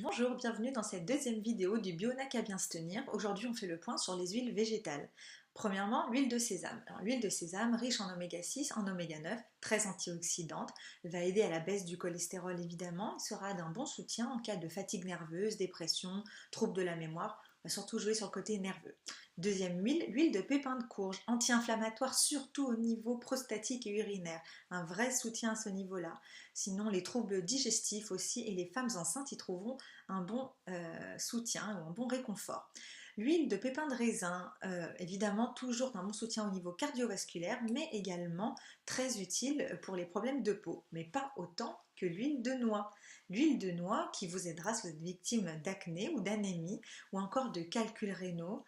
Bonjour, bienvenue dans cette deuxième vidéo du Bio-NAC à bien se tenir. Aujourd'hui, on fait le point sur les huiles végétales. Premièrement, l'huile de sésame. L'huile de sésame, riche en oméga 6, en oméga 9, très antioxydante, va aider à la baisse du cholestérol évidemment, et sera d'un bon soutien en cas de fatigue nerveuse, dépression, troubles de la mémoire, va surtout jouer sur le côté nerveux. Deuxième huile, l'huile de pépin de courge, anti-inflammatoire surtout au niveau prostatique et urinaire, un vrai soutien à ce niveau-là. Sinon, les troubles digestifs aussi et les femmes enceintes y trouveront un bon soutien ou un bon réconfort. L'huile de pépin de raisin, évidemment toujours d'un bon soutien au niveau cardiovasculaire, mais également très utile pour les problèmes de peau, mais pas autant que l'huile de noix. L'huile de noix qui vous aidera si vous êtes victime d'acné ou d'anémie ou encore de calculs rénaux,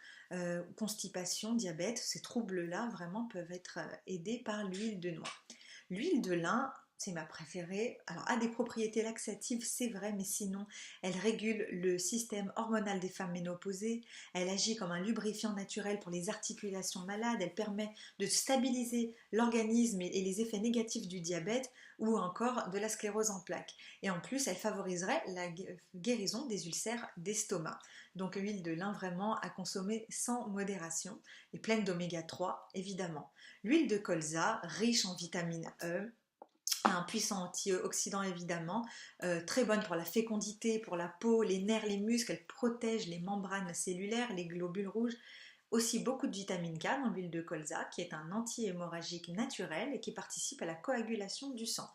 constipation, diabète, ces troubles-là vraiment peuvent être aidés par l'huile de noix. L'huile de lin, c'est ma préférée. Alors, a des propriétés laxatives, c'est vrai, mais sinon, elle régule le système hormonal des femmes ménopausées. Elle agit comme un lubrifiant naturel pour les articulations malades. Elle permet de stabiliser l'organisme et les effets négatifs du diabète ou encore de la sclérose en plaques. Et en plus, elle favoriserait la guérison des ulcères d'estomac. Donc, l'huile de lin vraiment à consommer sans modération et pleine d'oméga 3, évidemment. L'huile de colza, riche en vitamine E, un puissant antioxydant évidemment, très bonne pour la fécondité, pour la peau, les nerfs, les muscles, elle protège les membranes cellulaires, les globules rouges. Aussi beaucoup de vitamine K dans l'huile de colza, qui est un anti-hémorragique naturel et qui participe à la coagulation du sang.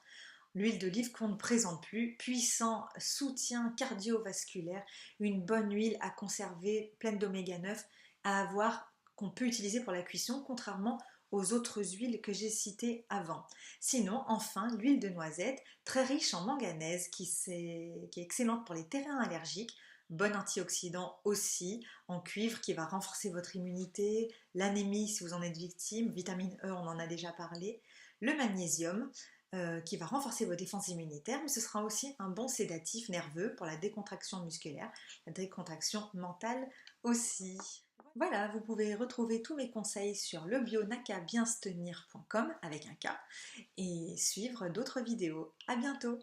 L'huile d'olive qu'on ne présente plus, puissant soutien cardiovasculaire, une bonne huile à conserver, pleine d'oméga 9, à avoir, qu'on peut utiliser pour la cuisson, contrairement aux autres huiles que j'ai citées avant. Sinon, enfin, l'huile de noisette, très riche en manganèse, qui est excellente pour les terrains allergiques, bon antioxydant aussi, en cuivre qui va renforcer votre immunité, l'anémie si vous en êtes victime, vitamine E, on en a déjà parlé, le magnésium, qui va renforcer vos défenses immunitaires, mais ce sera aussi un bon sédatif nerveux pour la décontraction musculaire, la décontraction mentale aussi. Voilà, vous pouvez retrouver tous mes conseils sur lebionakabienstenir.com avec un K et suivre d'autres vidéos. À bientôt!